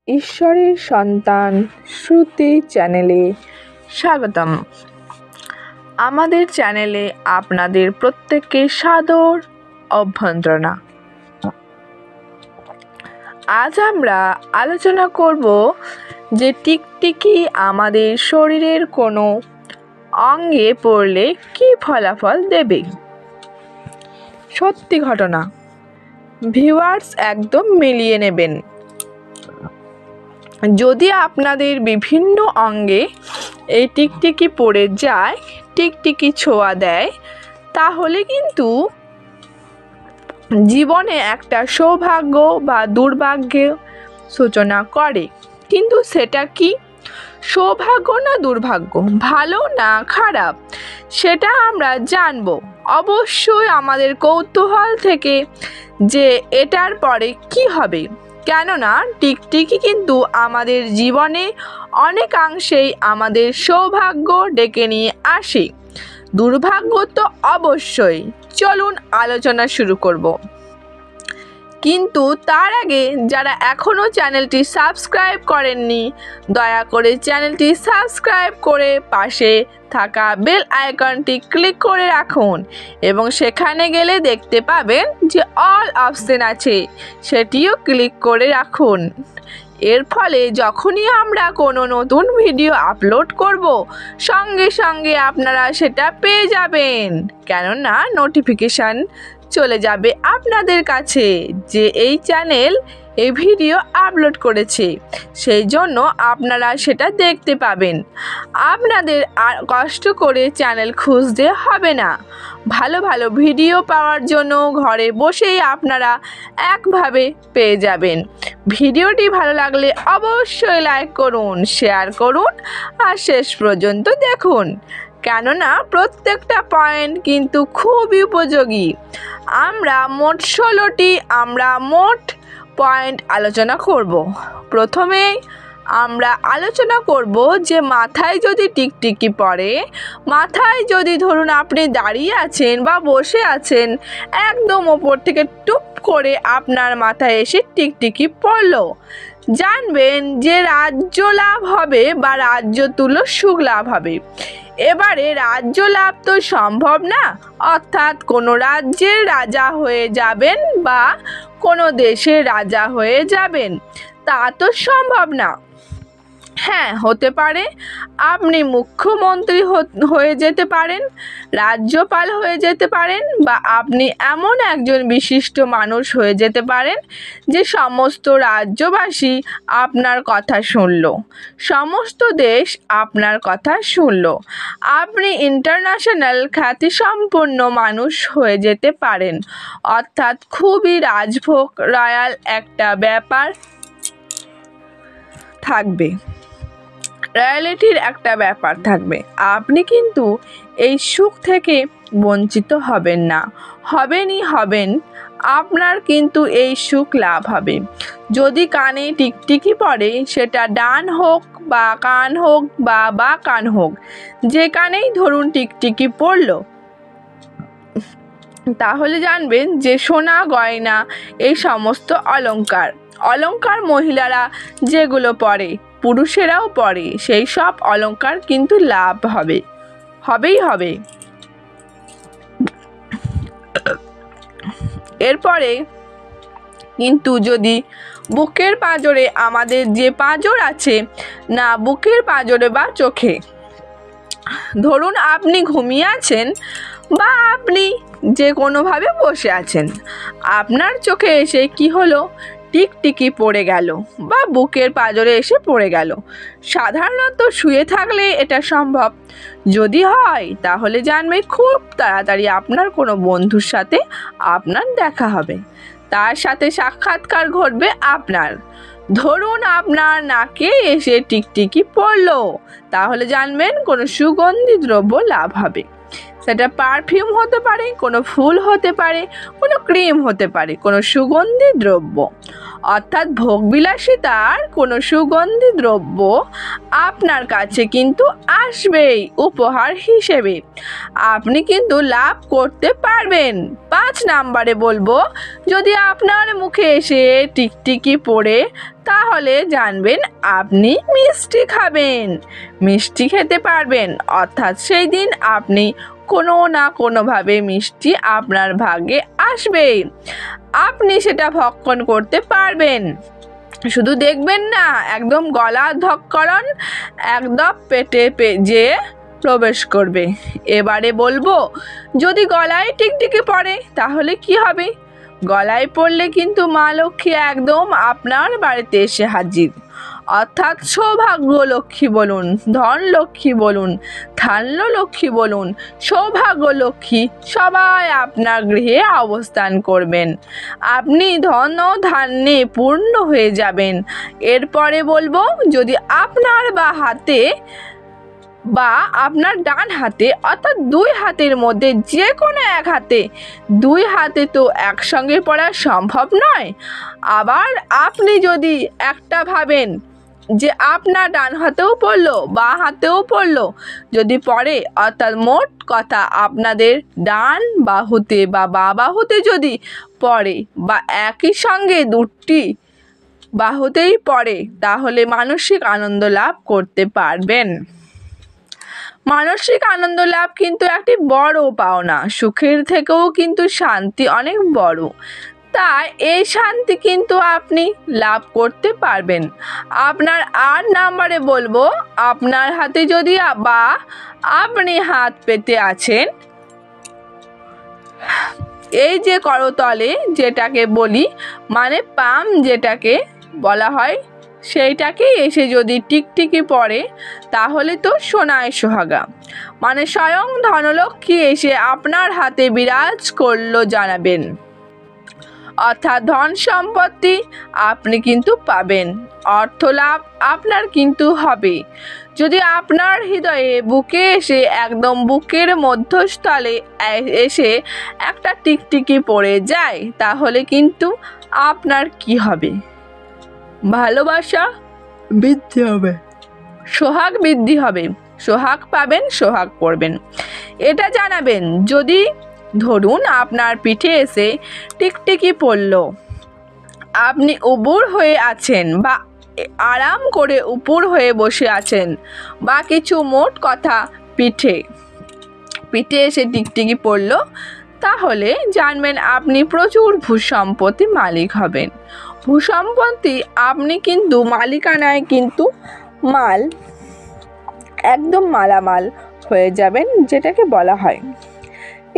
ঈশ্বরের সন্তান শ্রুতি চ্যানেলে স্বাগতম। আমাদের চ্যানেলে আপনাদের প্রত্যেককে সাদর অভ্যর্থনা। আজ আমরা আলোচনা করব যে টিকটিকি আমাদের শরীরের কোনো অঙ্গে পড়লে কী ফলাফল দেবে। সত্যি ঘটনা, ভিউয়ার্স একদম মিলিয়ে নেবেন। যদি আপনাদের বিভিন্ন অঙ্গে এই টিকটিকি পড়ে যায়, টিকটিকি ছোঁয়া দেয়, তাহলে কিন্তু জীবনে একটা সৌভাগ্য বা দুর্ভাগ্যের সূচনা করে। কিন্তু সেটা কি সৌভাগ্য না দুর্ভাগ্য, ভালো না খারাপ, সেটা আমরা জানবো অবশ্যই আমাদের কৌতূহল থেকে যে এটার পরে কি হবে। কেননা টিকটিকি কিন্তু আমাদের জীবনে অনেকাংশেই আমাদের সৌভাগ্য ডেকে নিয়ে আসে, দুর্ভাগ্য তো অবশ্যই। চলুন আলোচনা শুরু করব। কিন্তু তার আগে যারা এখনও চ্যানেলটি সাবস্ক্রাইব করেননি, দয়া করে চ্যানেলটি সাবস্ক্রাইব করে পাশে থাকা বেল আইকনটি ক্লিক করে রাখুন এবং সেখানে গেলে দেখতে পাবেন যে অল অপশন আছে, সেটিও ক্লিক করে রাখুন। এর ফলে যখনই আমরা কোনো নতুন ভিডিও আপলোড করব, সঙ্গে সঙ্গে আপনারা সেটা পেয়ে যাবেন, কেননা নোটিফিকেশান চলে যাবে আপনাদের কাছে যে এই চ্যানেল এই ভিডিও আপলোড করেছে, সেই জন্য আপনারা সেটা দেখতে পাবেন। আপনাদের আর কষ্ট করে চ্যানেল খুঁজতে হবে না। ভালো ভালো ভিডিও পাওয়ার জন্য ঘরে বসেই আপনারা একভাবে পেয়ে যাবেন। ভিডিওটি ভালো লাগলে অবশ্যই লাইক করুন, শেয়ার করুন আর শেষ পর্যন্ত দেখুন, কেননা প্রত্যেকটা পয়েন্ট কিন্তু খুবই উপযোগী। আমরা মোট 16টি পয়েন্ট আলোচনা করব। প্রথমে আমরা আলোচনা করব যে মাথায় যদি টিকটিকি পড়ে, মাথায় যদি ধরুন আপনি দাঁড়িয়ে আছেন বা বসে আছেন, একদম ওপর থেকে টুপ করে আপনার মাথায় এসে টিকটিকি পড়লো, জানবেন যে রাজ্য লাভ হবে বা রাজ্য তুল্য সুখ লাভ হবে। এবারে রাজ্য লাভ তো সম্ভব না, অর্থাৎ কোনো রাজ্যের রাজা হয়ে যাবেন বা কোনো দেশের রাজা হয়ে যাবেন, তা তো সম্ভব না। হ্যাঁ, হতে পারে আপনি মুখ্যমন্ত্রী হয়ে যেতে পারেন, রাজ্যপাল হয়ে যেতে পারেন, বা আপনি এমন একজন বিশিষ্ট মানুষ হয়ে যেতে পারেন যে সমস্ত রাজ্যবাসী আপনার কথা শুনল, সমস্ত দেশ আপনার কথা শুনল। আপনি ইন্টারন্যাশনাল খ্যাতিসম্পন্ন মানুষ হয়ে যেতে পারেন, অর্থাৎ খুবই রাজভোগ রয়্যাল একটা ব্যাপার থাকবে, রয়্যালিটির একটা ব্যাপার থাকবে। আপনি কিন্তু এই সুখ থেকে বঞ্চিত হবেন না, হবেন, আপনার কিন্তু এই সুখ লাভ হবে। যদি কানে টিকটিকি পড়ে, সেটা ডান হোক বা কান হোক বা কান হোক, যে কানেই ধরুন টিকটিকি পড়লো, তাহলে জানবেন যে সোনা গয়না এই সমস্ত অলংকার মহিলারা যেগুলো পরে, পুরুষেরাও পরে, সেই সব অলংকার কিন্তু লাভ হবেই হবে। এরপরে কিন্তু যদি বুকের পাঁজরে, আমাদের যে পাঁজর আছে না, বুকের পাঁজরে বা চোখে, ধরুন আপনি ঘুমিয়ে আছেন বা আপনি যে কোনোভাবে বসে আছেন, আপনার চোখে এসে কি হলো, টিকটিকি পড়ে গেল বা বুকের পাঁজরে এসে পড়ে গেল। সাধারণত শুয়ে থাকলে এটা সম্ভব। যদি হয় তাহলে জানবে খুব তাড়াতাড়ি আপনার কোনো বন্ধুর সাথে আপনার দেখা হবে, তার সাথে সাক্ষাৎকার ঘটবে আপনার। ধরুন আপনার নাকে এসে টিকটিকি পড়লো, তাহলে জানবেন কোনো সুগন্ধি দ্রব্য লাভ হবে। সেটা পারফিউম হতে পারে, কোনো ফুল হতে পারে, কোনো ক্রিম হতে পারে, কোনো সুগন্ধি দ্রব্য। অর্থাৎ ভোগবিলাসিতার কোনো সুগন্ধি দ্রব্য আপনার কাছে কিন্তু আসবেই উপহার হিসেবে। আপনি কিন্তু লাভ করতে পারবেন। 5 নাম্বারে বলবো, যদি আপনার মুখে এসে টিকটিকি পড়ে তাহলে জানবেন আপনি মিষ্টি খাবেন, মিষ্টি খেতে পারবেন। অর্থাৎ সেই দিন আপনি কোনো না কোনোভাবে মিষ্টি আপনার ভাগ্যে আসবে, আপনি সেটা ভক্ষণ করতে পারবেন। শুধু দেখবেন না, একদম গলা ধক্করণ একদম পেটে যে প্রবেশ করবে। এবারে বলবো, যদি গলায় টিকটিকি পড়ে তাহলে কি হবে? গলায় পড়লে কিন্তু মা লক্ষ্মী একদম আপনার বাড়িতে এসে হাজির। অর্থাৎ সৌভাগ্য লক্ষ্মী বলুন, ধন লক্ষ্মী বলুন, ধান্য লক্ষ্মী বলুন, সৌভাগ্য লক্ষ্মী সবাই আপনার গৃহে অবস্থান করবেন। আপনি ধন ও ধান্যে পূর্ণ হয়ে যাবেন। এরপরে বলবো, যদি আপনার আপনার ডান হাতে অর্থাৎ 2 হাতের মধ্যে যে কোনো এক হাতে, 2 হাতে তো একসঙ্গে পড়া সম্ভব নয়। আবার আপনি যদি একটা ভাবেন যে আপনার ডান হাতেও পড়লো বাঁ হাতেও পড়লো, যদি পড়ে অর্থাৎ মোট কথা আপনাদের ডান বাহুতে বা বাঁ বাহুতে যদি পড়ে বা একই সঙ্গে 2টি বাহুতেই পড়ে তাহলে মানসিক আনন্দ লাভ করতে পারবেন। মানসিক আনন্দ লাভ কিন্তু একটি বড় পাওনা। সুখের থেকেও কিন্তু শান্তি অনেক বড়। তাই এই শান্তি কিন্তু আপনি লাভ করতে পারবেন। আপনার 8 নাম্বারে বলবো, আপনার হাতে যদি বা আপনি হাত পেতে আছেন, এই যে করতলে যেটাকে বলি মানে পাম যেটাকে বলা হয়, সেইটাকে এসে যদি টিকটিকি পড়ে তাহলে তো সোনায় সোহাগা, মানে স্বয়ং ধনলক্ষ্মী এসে আপনার হাতে বিরাজ করলো জানাবেন। অর্থাৎ ধন সম্পত্তি আপনি কিন্তু পাবেন, অর্থ লাভ আপনার কিন্তু হবে। যদি আপনার হৃদয়ে বুকে এসে একদম বুকের মধ্যস্থলে এসে একটা টিকটিকি পড়ে যায় তাহলে কিন্তু আপনার কি হবে? ভালোবাসা বৃদ্ধি হবে, সোহাগ বৃদ্ধি হবে, সোহাগ পাবেন, সোহাগ করবেন, এটা জানাবেন। যদি ধরুন আপনার পিঠে এসে টিকটিকি পড়ল, আপনি উপুর হয়ে আছেন বা আরাম করে উপুর হয়ে বসে আছেন বা কিছু মোট কথা পিঠে এসে টিকটিকি পড়ল, তাহলে জানবেন আপনি প্রচুর ভূসম্পত্তি মালিক হবেন। ভূসম্পত্তি আপনি কিন্তু মালিকানায় কিন্তু একদম মালামাল হয়ে যাবেন, যেটাকে বলা হয়।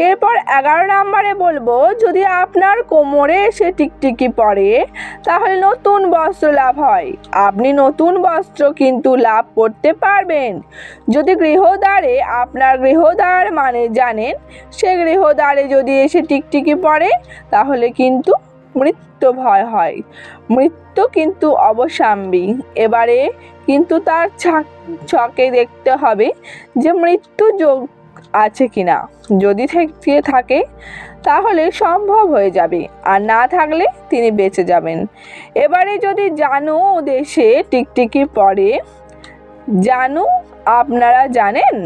এরপর 11 নাম্বারে বলবো, যদি আপনার কোমরে এসে টিকটিকি পড়ে তাহলে নতুন বস্ত্র লাভ হয়। আপনি নতুন বস্ত্র কিন্তু লাভ করতে পারবেন। যদি গৃহদ্বারে, আপনার গৃহদ্বার মানে জানেন, সে গৃহদ্বারে যদি এসে টিকটিকি পড়ে তাহলে কিন্তু মৃত্যু ভয় হয়, মৃত্যু কিন্তু অবসাম্বী। এবারে কিন্তু তার ছকে দেখতে হবে যে মৃত্যু যোগ আছে কিনা। যদি থাকে তাহলে সম্ভব হয়ে যাবে, আর না থাকলে তিনি বেঁচে যাবেন। এবারে যদি জানু দেশে টিকটিকি পড়ে, জানু আপনারা জানেন,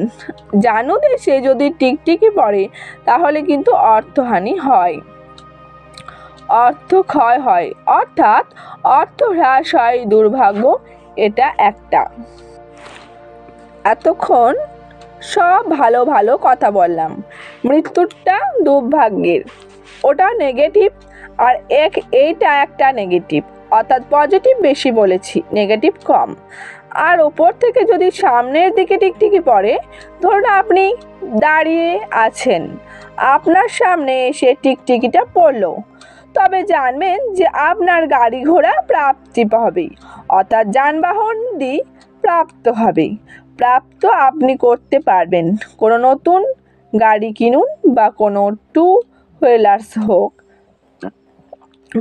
জানু দেশে যদি টিকটিকি পড়ে তাহলে কিন্তু অর্থহানি হয়, অর্থ ক্ষয় হয়, অর্থাৎ অর্থ হ্রাস হয়, দুর্ভাগ্য এটা একটা। এতক্ষণ সব ভালো ভালো কথা বললাম। মৃত্যুটা দুর্ভাগ্যের, ওটা নেগেটিভ, আর এইটা একটা নেগেটিভ, অর্থাৎ পজিটিভ বেশি বলেছি, নেগেটিভ কম। আর ওপর থেকে যদি সামনের দিকে টিকটিকি পড়ে, ধরুন আপনি দাঁড়িয়ে আছেন, আপনার সামনে এসে টিকটিকিটা পড়লো, তবে জানবেন যে আপনার গাড়ি ঘোড়া প্রাপ্তি হবে, অর্থাৎ যানবাহন প্রাপ্ত হবে, প্রাপ্ত আপনি করতে পারবেন। কোনো নতুন গাড়ি কিনুন বা কোনো 2 হুইলার্স হোক,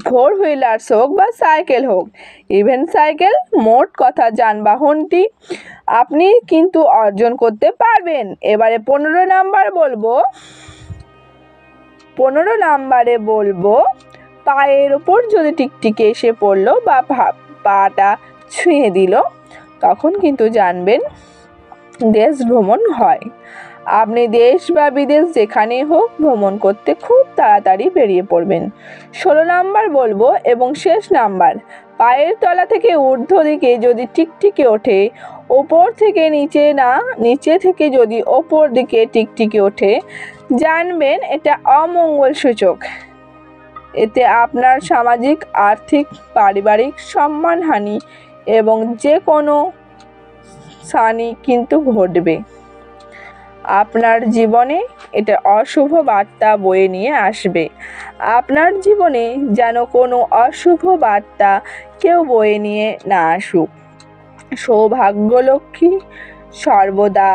ফোর হুইলার্স হোক বা সাইকেল হোক, ইভেন সাইকেল, মোট কথা যানবাহনটি আপনি কিন্তু অর্জন করতে পারবেন। এবারে 15 নাম্বার বলবো, 15 নাম্বারে বলবো পায়ের ওপর যদি টিকটিকি এসে পড়লো বা পাটা ছুঁয়ে দিল, তখন কিন্তু জানবেন দেশ ভ্রমণ হয়। আপনি দেশ বা বিদেশ যেখানেই হোক ভ্রমণ করতে খুব তাড়াতাড়ি বেরিয়ে পড়বেন। 16 নাম্বার বলবো এবং শেষ নাম্বার, পায়ের তলা থেকে ঊর্ধ্ব দিকে যদি টিকটিকি ওঠে, ওপর থেকে নিচে না, নিচে থেকে যদি ওপর দিকে টিকটিকি ওঠে, জানবেন এটা অমঙ্গল সূচক। এতে আপনার সামাজিক, আর্থিক, পারিবারিক সম্মানহানি এবং যে কোনো হানি কিন্তু ঘটবে। আপনার জীবনে এটা অশুভ বার্তা বয়ে নিয়ে আসবে। আপনার জীবনে যেন কোনো অশুভ বার্তা কেউ বয়ে নিয়ে না আসুক। সৌভাগ্যলক্ষ্মী সর্বদা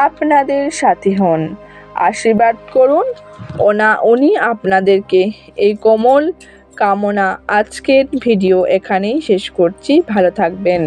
আপনাদের সাথে হন। আশীর্বাদ করুন উনি আপনাদেরকে। এই কোমল কামনা আজকের ভিডিও এখানেই শেষ করছি। ভালো থাকবেন।